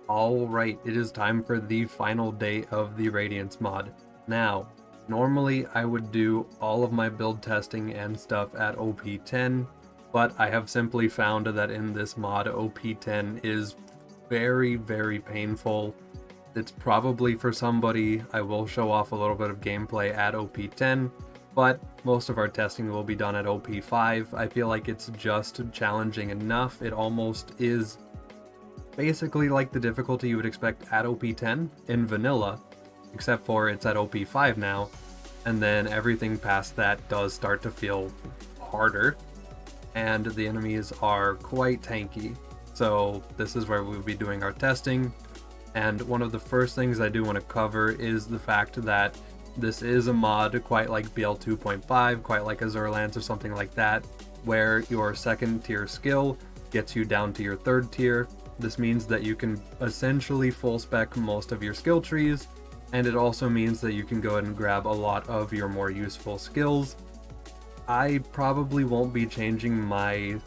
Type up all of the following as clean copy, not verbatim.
Alright, it is time for the final day of the Radiance mod. Now, normally I would do all of my build testing and stuff at OP10, but I have simply found that in this mod, OP10 is very painful. It's probably for somebody. I will show off a little bit of gameplay at OP10, but most of our testing will be done at OP5. I feel like it's just challenging enough. It almost is basically like the difficulty you would expect at OP10 in vanilla, except for it's at OP5 now, and then everything past that does start to feel harder, and the enemies are quite tanky. So this is where we'll be doing our testing, and one of the first things I do want to cover is the fact that this is a mod quite like BL 2.5, quite like Azure Lance or something like that, where your second tier skill gets you down to your third tier. This means that you can essentially full spec most of your skill trees, and it also means that you can go ahead and grab a lot of your more useful skills. I probably won't be changing my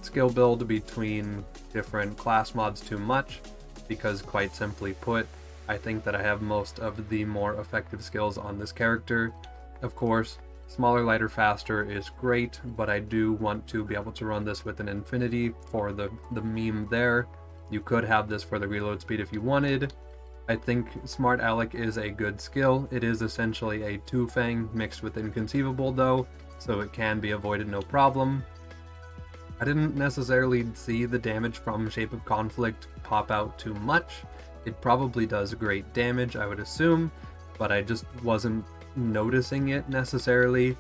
skill build between different class mods too much, because quite simply put, I think that I have most of the more effective skills on this character. Of course, smaller, lighter, faster is great, but I do want to be able to run this with an infinity for the meme there. You could have this for the reload speed if you wanted. I think Smart Alec is a good skill. It is essentially a two-fang mixed with Inconceivable though, so it can be avoided no problem. I didn't necessarily see the damage from Shape of Conflict pop out too much. It probably does great damage, I would assume, but I just wasn't noticing it necessarily.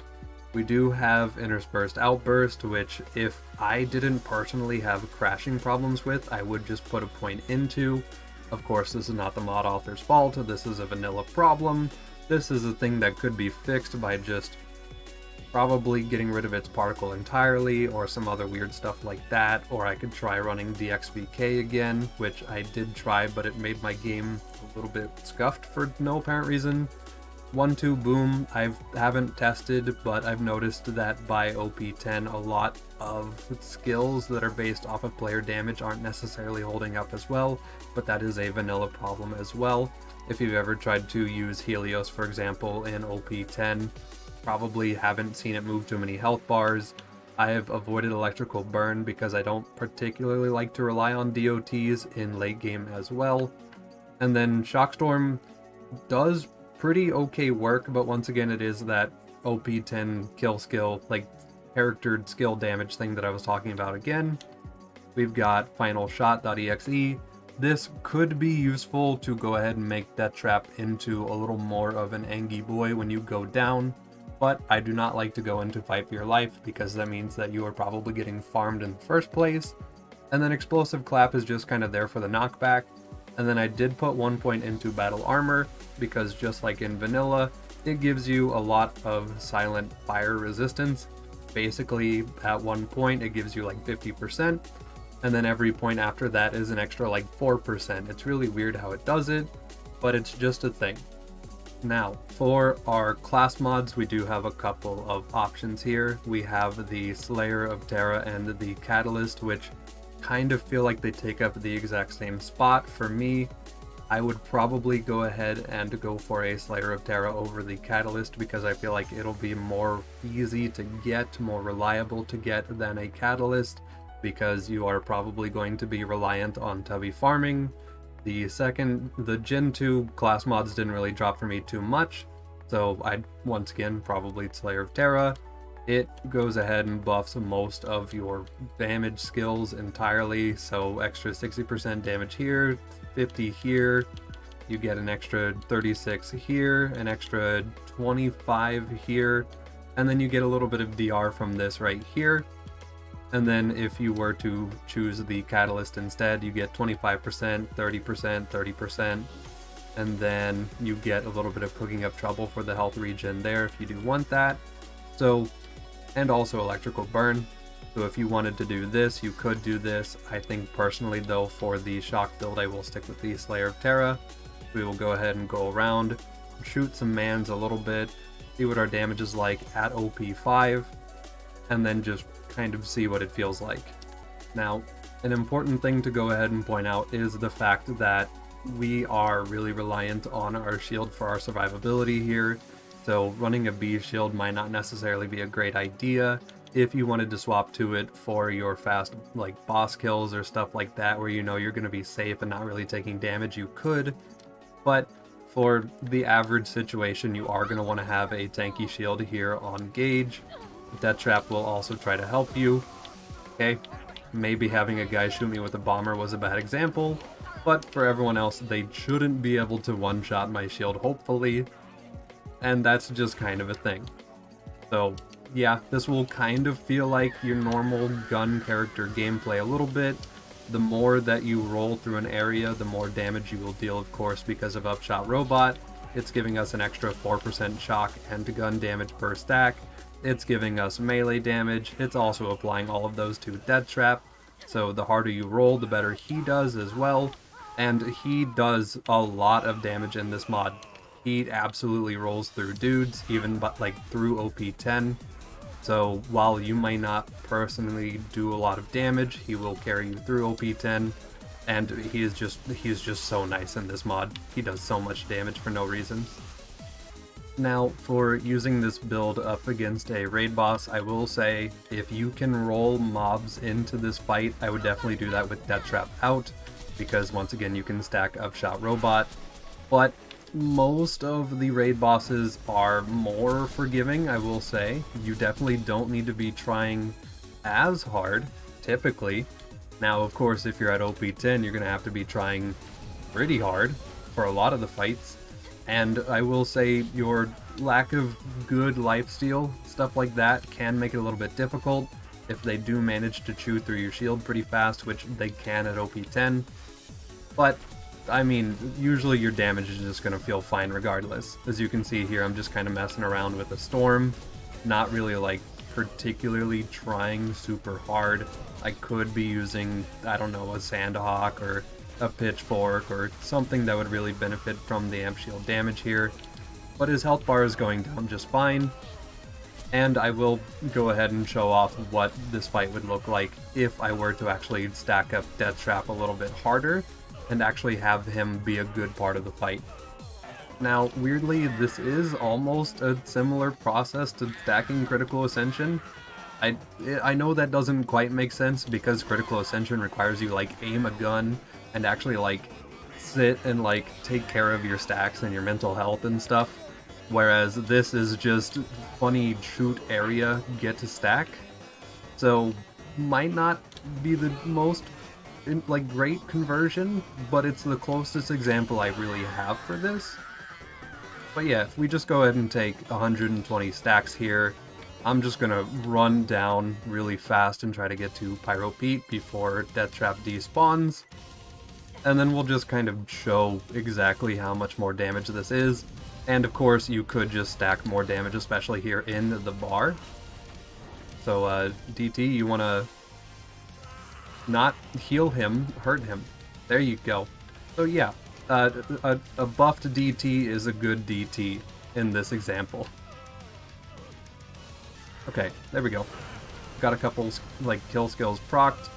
We do have Interspersed Outburst, which if I didn't personally have crashing problems with, I would just put a point into. Of course, this is not the mod author's fault, this is a vanilla problem. This is a thing that could be fixed by just probably getting rid of its particle entirely, or some other weird stuff like that, or I could try running DXVK again, which I did try, but it made my game a little bit scuffed for no apparent reason. 1-2 boom, I haven't tested, but I've noticed that by OP10 a lot of skills that are based off of player damage aren't necessarily holding up as well, but that is a vanilla problem as well. If you've ever tried to use Helios, for example, in OP10, probably haven't seen it move too many health bars. I have avoided electrical burn because I don't particularly like to rely on DOTs in late game as well. And then Shockstorm does pretty okay work, but once again it is that OP10 kill skill, charactered skill damage thing that I was talking about again. We've got Final Shot.exe. This could be useful to go ahead and make Deathtrap into a little more of an Angie boy when you go down, but I do not like to go into Fight for Your Life because that means that you are probably getting farmed in the first place. And then Explosive Clap is just kind of there for the knockback. And then I did put 1 point into Battle Armor, because just like in vanilla, it gives you a lot of silent fire resistance. Basically, at 1 point, it gives you 50%, and then every point after that is an extra 4%. It's really weird how it does it, but it's just a thing. Now, for our class mods, we do have a couple of options here. We have the Slayer of Terra and the Catalyst, which kind of feel like they take up the exact same spot. For me, I would probably go ahead and go for a Slayer of Terra over the Catalyst because I feel like it'll be more easy to get, more reliable to get than a Catalyst, because you are probably going to be reliant on Tubby farming. The Gen 2 class mods didn't really drop for me too much, so I'd once again probably Slayer of Terra. It goes ahead and buffs most of your damage skills entirely, so extra 60% damage here, 50 here, you get an extra 36 here, an extra 25 here, and then you get a little bit of DR from this right here. And then if you were to choose the Catalyst instead, you get 25%, 30%, 30%, and then you get a little bit of cooking up trouble for the health regen there if you do want that. So, and also electrical burn. So if you wanted to do this, you could do this. I think personally though, for the shock build, I will stick with the Slayer of Terra. We will go ahead and go around, shoot some mans a little bit, see what our damage is like at OP5, and then just kind of see what it feels like. Now, An important thing to go ahead and point out is the fact that we are really reliant on our shield for our survivability here, so running a B shield might not necessarily be a great idea. If you wanted to swap to it for your fast like boss kills or stuff like that where you know you're going to be safe and not really taking damage, you could, but for the average situation you are going to want to have a tanky shield here on Gage. Deathtrap will also try to help you. Okay, maybe having a guy shoot me with a bomber was a bad example, but for everyone else they shouldn't be able to one-shot my shield, hopefully, and that's just kind of a thing. So yeah, this will kind of feel like your normal gun character gameplay a little bit. The more that you roll through an area, the more damage you will deal, of course, because of Upshot Robot. It's giving us an extra 4% shock and gun damage per stack. It's giving us melee damage. It's also applying all of those to Deathtrap. So the harder you roll, the better he does as well. And he does a lot of damage in this mod. He absolutely rolls through dudes, even like through OP10. So while you might not personally do a lot of damage, he will carry you through OP10, and he is just so nice in this mod. He does so much damage for no reason. Now, for using this build up against a raid boss, I will say if you can roll mobs into this fight, I would definitely do that with Deathtrap out, because once again you can stack Upshot Robot. But most of the raid bosses are more forgiving, I will say. You definitely don't need to be trying as hard, typically. Now, of course, if you're at OP10, you're going to have to be trying pretty hard for a lot of the fights. And I will say your lack of good lifesteal, stuff like that, can make it a little bit difficult if they do manage to chew through your shield pretty fast, which they can at OP10. But I mean, usually your damage is just going to feel fine regardless. As you can see here, I'm just kind of messing around with a storm, not really like particularly trying super hard. I could be using, I don't know, a Sandhawk or a Pitchfork or something that would really benefit from the amp shield damage here, but his health bar is going down just fine. And I will go ahead and show off what this fight would look like if I were to actually stack up Deathtrap a little bit harder and actually have him be a good part of the fight. Now, weirdly, this is almost a similar process to stacking Critical Ascension. I know that doesn't quite make sense because Critical Ascension requires you like aim a gun and actually like sit and like take care of your stacks and your mental health and stuff, whereas this is just funny shoot area, get to stack. So might not be the most like great conversion, but it's the closest example I really have for this. But yeah, if we just go ahead and take 120 stacks here, I'm just gonna run down really fast and try to get to Pyro Pete before Deathtrap despawns, and then we'll just kind of show exactly how much more damage this is. And of course you could just stack more damage, especially here in the bar. So DT, you wanna not heal him, hurt him. There you go. So yeah, a buffed DT is a good DT in this example. Okay, there we go. Got a couple like kill skills procced.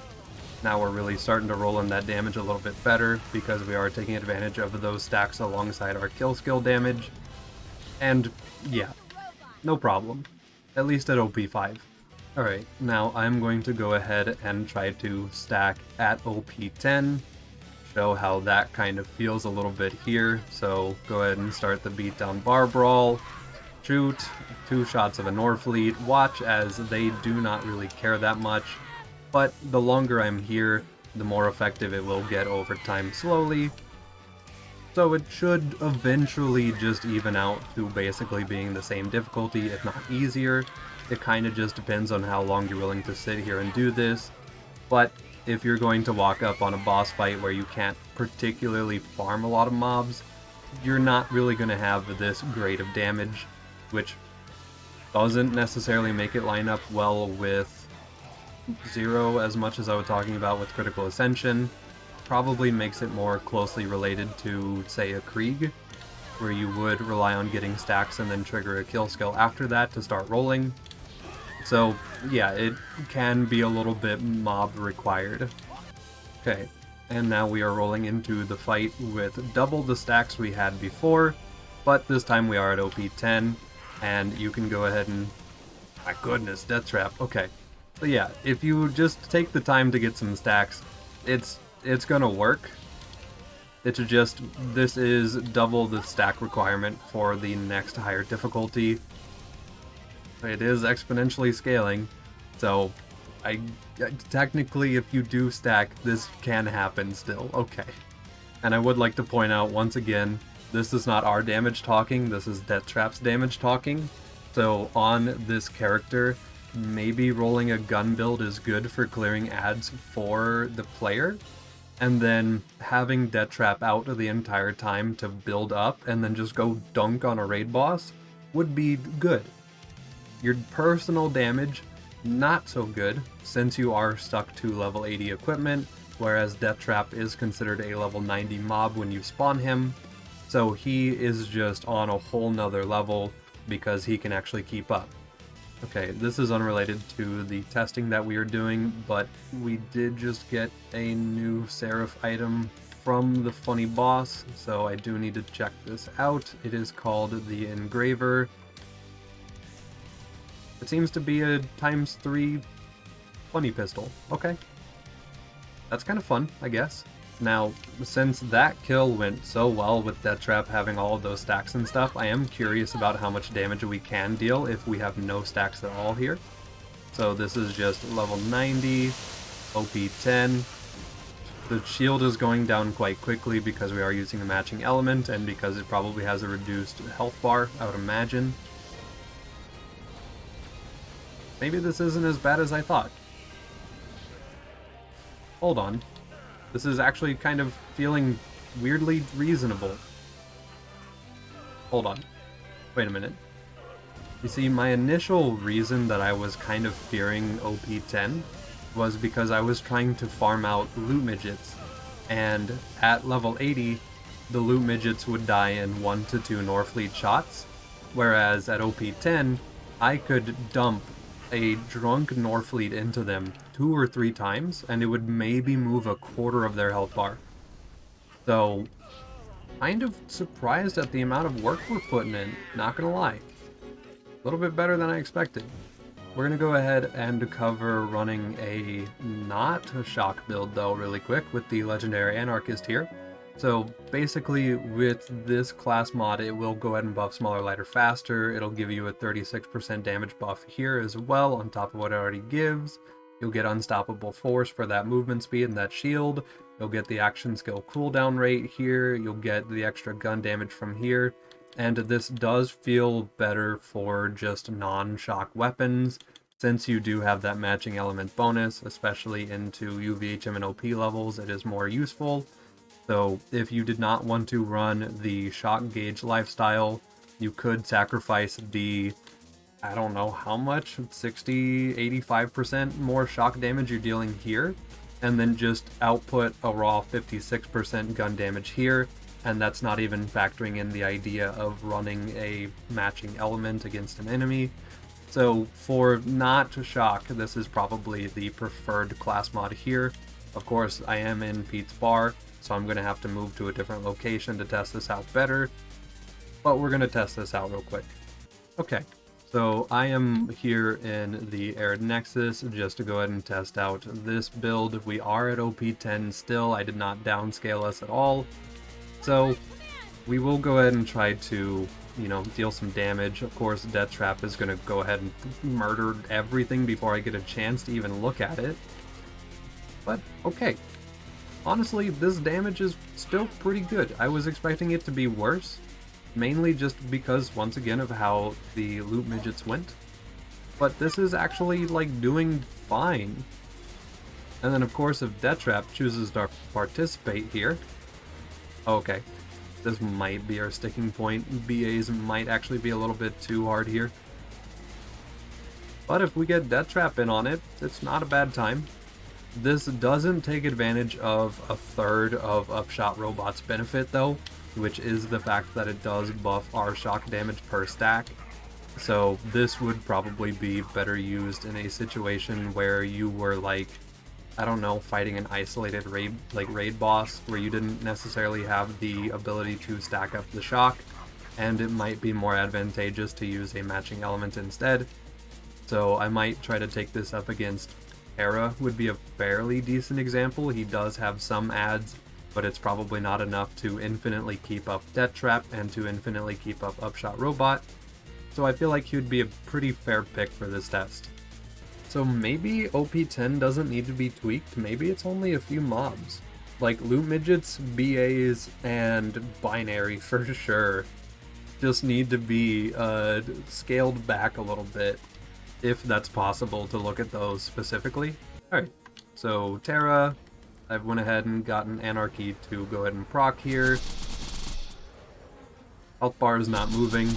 Now we're really starting to roll in that damage a little bit better because we are taking advantage of those stacks alongside our kill skill damage. And yeah, no problem. At least at OP5. Alright, now I'm going to go ahead and try to stack at OP10, show how that kind of feels a little bit here. So go ahead and start the beatdown bar brawl, shoot, 2 shots of a Norfleet, watch as they do not really care that much, but the longer I'm here, the more effective it will get over time slowly. So it should eventually just even out to basically being the same difficulty, if not easier. It kind of just depends on how long you're willing to sit here and do this. But if you're going to walk up on a boss fight where you can't particularly farm a lot of mobs, you're not really going to have this great of damage, which doesn't necessarily make it line up well with Zero as much as I was talking about with Critical Ascension. Probably makes it more closely related to, say, a Krieg, where you would rely on getting stacks and then trigger a kill skill after that to start rolling. So yeah, it can be a little bit mob required. Okay, and now we are rolling into the fight with double the stacks we had before, but this time we are at OP 10, and you can go ahead and... My goodness, Deathtrap. Okay, so yeah, if you just take the time to get some stacks, it's gonna work. It's just, this is double the stack requirement for the next higher difficulty. It is exponentially scaling, so technically if you do stack, this can happen still. Okay. And I would like to point out once again, this is not our damage talking, this is Deathtrap's damage talking. So on this character, maybe rolling a gun build is good for clearing ads for the player, and then having Deathtrap out the entire time to build up and then just go dunk on a raid boss would be good. Your personal damage, not so good, since you are stuck to level 80 equipment, whereas Deathtrap is considered a level 90 mob when you spawn him, so he is just on a whole nother level because he can actually keep up. Okay, this is unrelated to the testing that we are doing, but we did just get a new Seraph item from the funny boss, so I do need to check this out. It is called the Engraver. It seems to be a ×3 funny pistol. Okay. That's kind of fun, I guess. Now, since that kill went so well with Deathtrap having all of those stacks and stuff, I am curious about how much damage we can deal if we have no stacks at all here. So this is just level 90, OP 10. The shield is going down quite quickly because we are using a matching element and because it probably has a reduced health bar, I would imagine. Maybe this isn't as bad as I thought. Hold on. This is actually kind of feeling weirdly reasonable. Hold on. Wait a minute. You see, my initial reason that I was kind of fearing OP 10 was because I was trying to farm out loot midgets, and at level 80, the loot midgets would die in 1 to 2 Norfleet shots, whereas at OP 10, I could dump a drunk Norfleet into them 2 or 3 times, and it would maybe move a quarter of their health bar. So, kind of surprised at the amount of work we're putting in, not gonna lie. A little bit better than I expected. We're gonna go ahead and cover running a not a shock build though really quick with the Legendary Anarchist here. So basically with this class mod, it will go ahead and buff Smaller, Lighter, Faster. It'll give you a 36% damage buff here as well on top of what it already gives. You'll get Unstoppable Force for that movement speed and that shield. You'll get the action skill cooldown rate here. You'll get the extra gun damage from here. And this does feel better for just non-shock weapons, since you do have that matching element bonus, especially into UVHM and OP levels, it is more useful. So if you did not want to run the shock gauge lifestyle, you could sacrifice the, I don't know how much, 60, 85% more shock damage you're dealing here, and then just output a raw 56% gun damage here, and that's not even factoring in the idea of running a matching element against an enemy. So for not shock, this is probably the preferred class mod here. Of course, I am in Pete's Bar, so I'm going to have to move to a different location to test this out better, but we're going to test this out real quick. Okay, so I am here in the Arid Nexus just to go ahead and test out this build. We are at OP 10 still, I did not downscale us at all, so we will go ahead and try to, you know, deal some damage. Of course, Deathtrap is going to go ahead and murder everything before I get a chance to even look at it, but okay. Honestly, this damage is still pretty good. I was expecting it to be worse, mainly just because, once again, of how the loot midgets went. But this is actually, like, doing fine. And then, of course, if Deathtrap chooses to participate here... Okay, this might be our sticking point. BAs might actually be a little bit too hard here. But if we get Deathtrap in on it, it's not a bad time. This doesn't take advantage of a third of Upshot Robot's benefit though, which is the fact that it does buff our shock damage per stack. So this would probably be better used in a situation where you were like I don't know, fighting an isolated raid boss where you didn't necessarily have the ability to stack up the shock, and it might be more advantageous to use a matching element instead. So I might try to take this up against Terra, would be a fairly decent example. He does have some adds, but it's probably not enough to infinitely keep up Deathtrap and to infinitely keep up Upshot Robot. So I feel like he would be a pretty fair pick for this test. So maybe OP10 doesn't need to be tweaked, maybe it's only a few mobs. Like loot midgets, BAs, and binary for sure just need to be scaled back a little bit, if that's possible to look at those specifically. Alright, so Terra, I've went ahead and gotten Anarchy to go ahead and proc here. Health bar is not moving.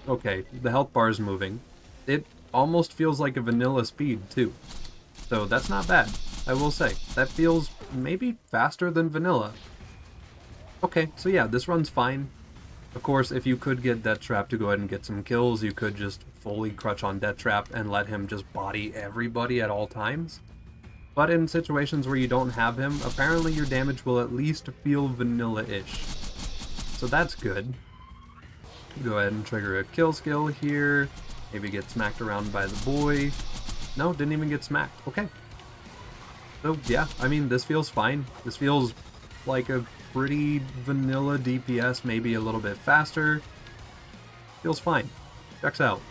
Okay, the health bar is moving. It almost feels like a vanilla speed too. So that's not bad, I will say. That feels maybe faster than vanilla. Okay, so yeah, this run's fine. Of course, if you could get Deathtrap to go ahead and get some kills, you could just fully crutch on Deathtrap and let him just body everybody at all times. But in situations where you don't have him, apparently your damage will at least feel vanilla-ish. So that's good. Go ahead and trigger a kill skill here. Maybe get smacked around by the boy. No, didn't even get smacked. Okay. So yeah, I mean, this feels fine. This feels like a pretty vanilla DPS, maybe a little bit faster. Feels fine. Checks out.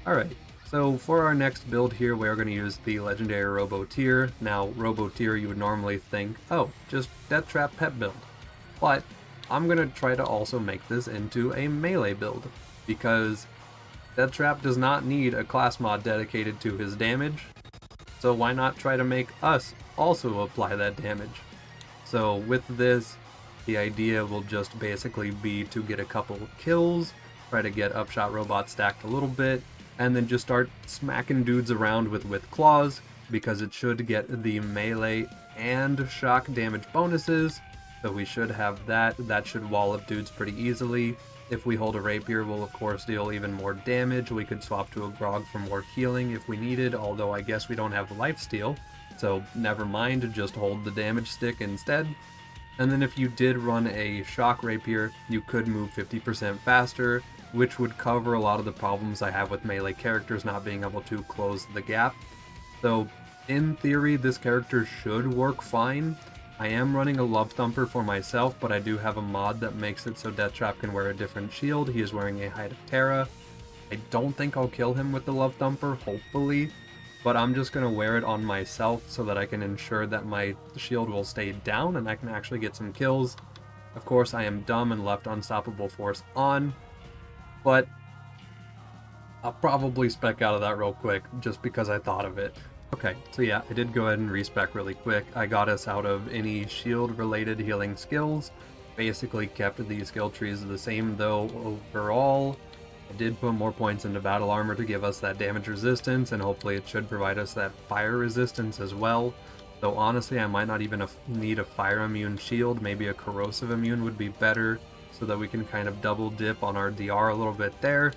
Alright, so for our next build here, we're going to use the legendary Robo-tier. Now, Robo-tier, you would normally think, oh, just Deathtrap pet build. But I'm going to try to also make this into a melee build, because Deathtrap does not need a class mod dedicated to his damage, so why not try to make us also apply that damage? So with this, the idea will just basically be to get a couple kills, try to get Upshot Robot stacked a little bit, and then just start smacking dudes around with claws, because it should get the melee and shock damage bonuses, so we should have that. That should wall up dudes pretty easily. If we hold a rapier, we'll of course deal even more damage. We could swap to a grog for more healing if we needed, although I guess we don't have lifesteal, so never mind, just hold the damage stick instead. And then if you did run a shock rapier, you could move 50% faster, which would cover a lot of the problems I have with melee characters not being able to close the gap. So in theory, this character should work fine. I am running a Love Thumper for myself, but I do have a mod that makes it so Deathtrap can wear a different shield. He is wearing a Hide of Terra. I don't think I'll kill him with the Love Thumper, hopefully, but I'm just going to wear it on myself so that I can ensure that my shield will stay down and I can actually get some kills. Of course, I am dumb and left Unstoppable Force on, but I'll probably spec out of that real quick just because I thought of it. Okay, so yeah, I did go ahead and respec really quick. I got us out of any shield-related healing skills. Basically kept the skill trees the same though overall. I did put more points into battle armor to give us that damage resistance, and hopefully it should provide us that fire resistance as well. Though honestly, I might not even need a fire immune shield, maybe a corrosive immune would be better, so that we can kind of double dip on our DR a little bit there.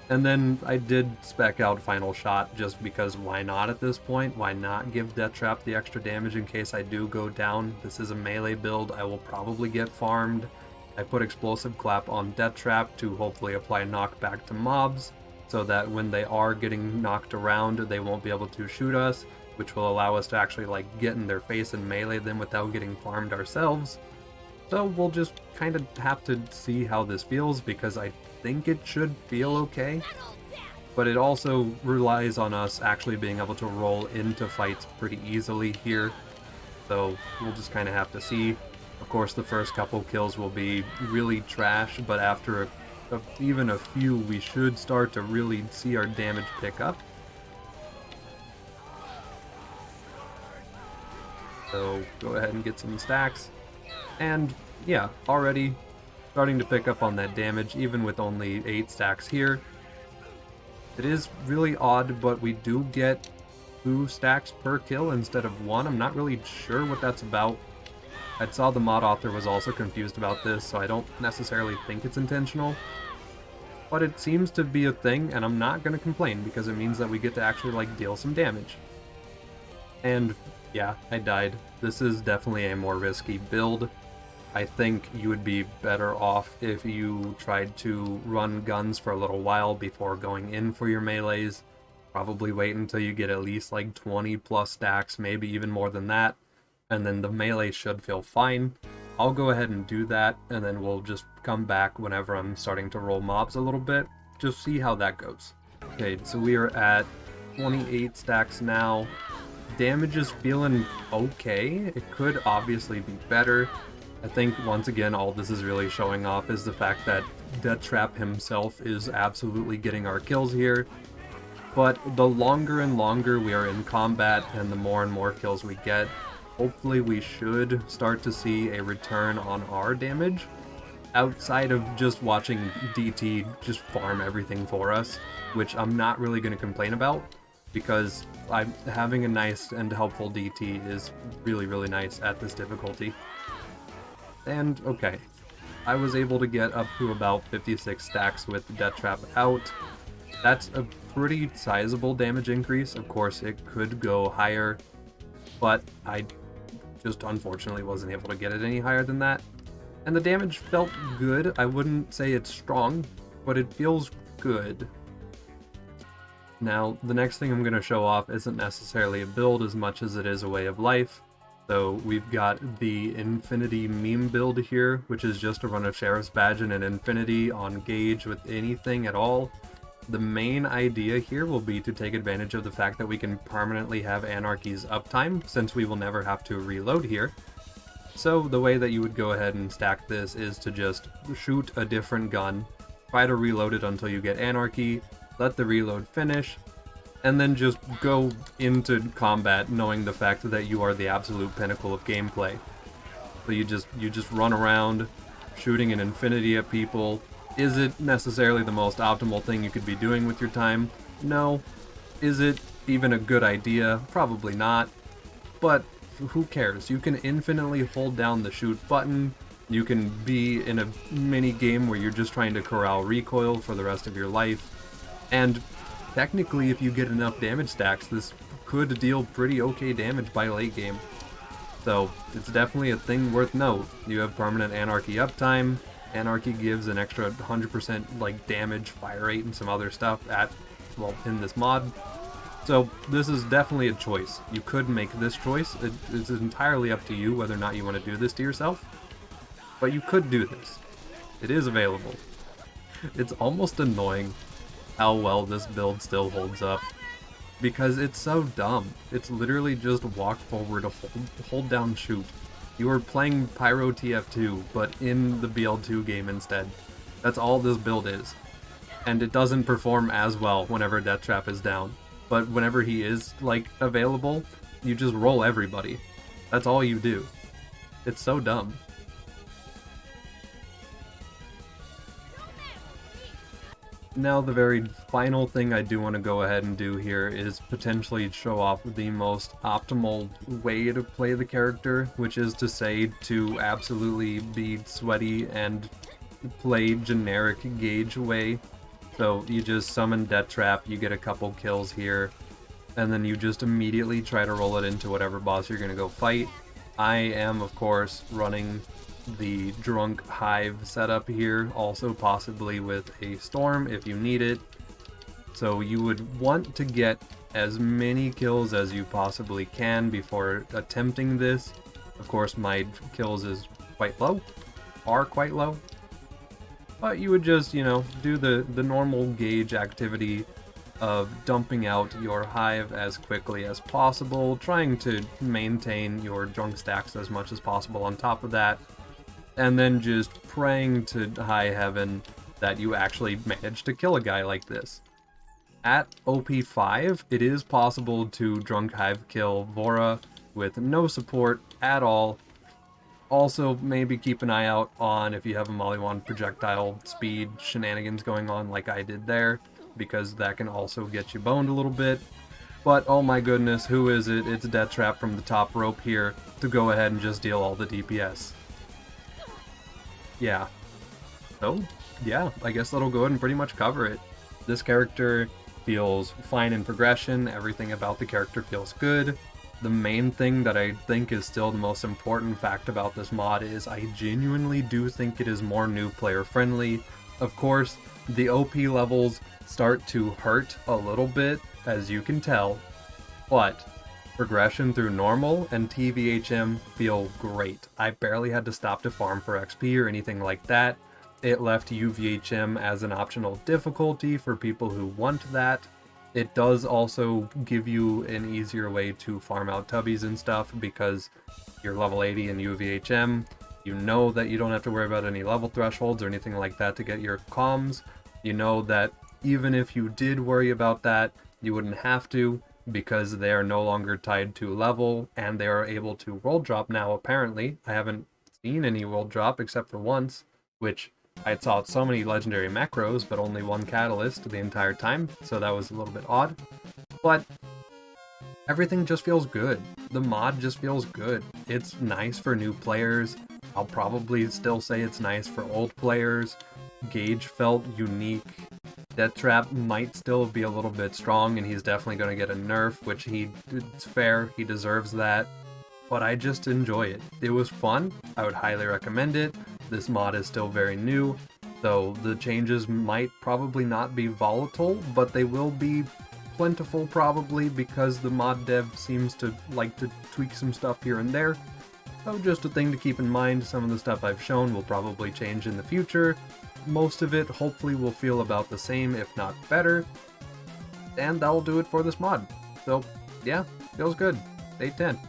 And then I did spec out Final Shot just because why not at this point? Why not give Deathtrap the extra damage in case I do go down? This is a melee build, I will probably get farmed. I put Explosive Clap on Deathtrap to hopefully apply knockback to mobs, so that when they are getting knocked around, they won't be able to shoot us, which will allow us to actually like get in their face and melee them without getting farmed ourselves. So we'll just kind of have to see how this feels, because I think it should feel okay, but it also relies on us actually being able to roll into fights pretty easily here, so we'll just kind of have to see. Of course, the first couple kills will be really trash, but after even a few, we should start to really see our damage pick up. So go ahead and get some stacks, and yeah, already starting to pick up on that damage, even with only 8 stacks here. It is really odd, but we do get 2 stacks per kill instead of 1. I'm not really sure what that's about. I saw the mod author was also confused about this, so I don't necessarily think it's intentional. But it seems to be a thing, and I'm not going to complain, because it means that we get to actually like deal some damage. And yeah, I died. This is definitely a more risky build. I think you would be better off if you tried to run guns for a little while before going in for your melees. Probably wait until you get at least like 20 plus stacks, maybe even more than that, and then the melee should feel fine. I'll go ahead and do that, and then we'll just come back whenever I'm starting to roll mobs a little bit, just see how that goes. Okay, so we are at 28 stacks now. Damage is feeling okay. It could obviously be better. I think, once again, all this is really showing off is the fact that Deathtrap himself is absolutely getting our kills here. But the longer and longer we are in combat and the more and more kills we get, hopefully we should start to see a return on our damage, outside of just watching DT just farm everything for us, which I'm not really going to complain about, because having a nice and helpful DT is really, really nice at this difficulty. And okay, I was able to get up to about 56 stacks with Deathtrap out. That's a pretty sizable damage increase. Of course, it could go higher, but I just unfortunately wasn't able to get it any higher than that. And the damage felt good. I wouldn't say it's strong, but it feels good. Now, the next thing I'm going to show off isn't necessarily a build as much as it is a way of life. So we've got the Infinity meme build here, which is just a run of Sheriff's Badge and an Infinity on gauge with anything at all. The main idea here will be to take advantage of the fact that we can permanently have Anarchy's uptime, since we will never have to reload here. So the way that you would go ahead and stack this is to just shoot a different gun, try to reload it until you get Anarchy, let the reload finish, and then just go into combat knowing the fact that you are the absolute pinnacle of gameplay. So you just run around shooting an Infinity at people. Is it necessarily the most optimal thing you could be doing with your time? No. Is it even a good idea? Probably not. But who cares? You can infinitely hold down the shoot button. You can be in a mini game where you're just trying to corral recoil for the rest of your life. And technically, if you get enough damage stacks, this could deal pretty okay damage by late game. So it's definitely a thing worth note. You have permanent Anarchy uptime. Anarchy gives an extra 100% like damage, fire rate, and some other stuff in this mod. So this is definitely a choice. You could make this choice. It's entirely up to you whether or not you want to do this to yourself. But you could do this. It is available. It's almost annoying how well this build still holds up, because it's so dumb. It's literally just walk forward, hold down, shoot. You are playing Pyro TF2, but in the BL2 game instead. That's all this build is. And it doesn't perform as well whenever Deathtrap is down. But whenever he is, like, available, you just roll everybody. That's all you do. It's so dumb. Now, the very final thing I do want to go ahead and do here is potentially show off the most optimal way to play the character, which is to say to absolutely be sweaty and play generic gauge way. So you just summon Deathtrap, you get a couple kills here, and then you just immediately try to roll it into whatever boss you're going to go fight. I am, of course, running the Drunk Hive setup here, also possibly with a Storm if you need it. So you would want to get as many kills as you possibly can before attempting this. Of course, my kills are quite low. But you would just, do the normal gauge activity of dumping out your hive as quickly as possible, trying to maintain your drunk stacks as much as possible on top of that, and then just praying to high heaven that you actually manage to kill a guy like this. At OP5, it is possible to Drunk Hive kill Vora with no support at all. Also, maybe keep an eye out on if you have a Mollywand projectile speed shenanigans going on like I did there, because that can also get you boned a little bit. But oh my goodness, who is it? It's Deathtrap from the top rope here to go ahead and just deal all the DPS. Yeah. So, yeah, I guess that'll go ahead and pretty much cover it. This character feels fine in progression, everything about the character feels good. The main thing that I think is still the most important fact about this mod is I genuinely do think it is more new player friendly. Of course, the OP levels start to hurt a little bit, as you can tell, but progression through normal and TVHM feel great. I barely had to stop to farm for XP or anything like that. It left UVHM as an optional difficulty for people who want that. It does also give you an easier way to farm out tubbies and stuff because you're level 80 in UVHM. You know that you don't have to worry about any level thresholds or anything like that to get your comms. You know that even if you did worry about that, you wouldn't have to because they are no longer tied to level and they are able to world drop now apparently. I haven't seen any world drop except for once, which I saw so many legendary macros, but only one catalyst the entire time, so that was a little bit odd. But everything just feels good. The mod just feels good. It's nice for new players. I'll probably still say it's nice for old players. Gage felt unique. Deathtrap might still be a little bit strong, and he's definitely going to get a nerf, which it's fair, he deserves that. But I just enjoy it. It was fun. I would highly recommend it. This mod is still very new, so the changes might probably not be volatile, but they will be plentiful probably because the mod dev seems to like to tweak some stuff here and there. So just a thing to keep in mind. Some of the stuff I've shown will probably change in the future. Most of it hopefully will feel about the same, if not better. And that'll do it for this mod. So yeah, feels good. Day 10.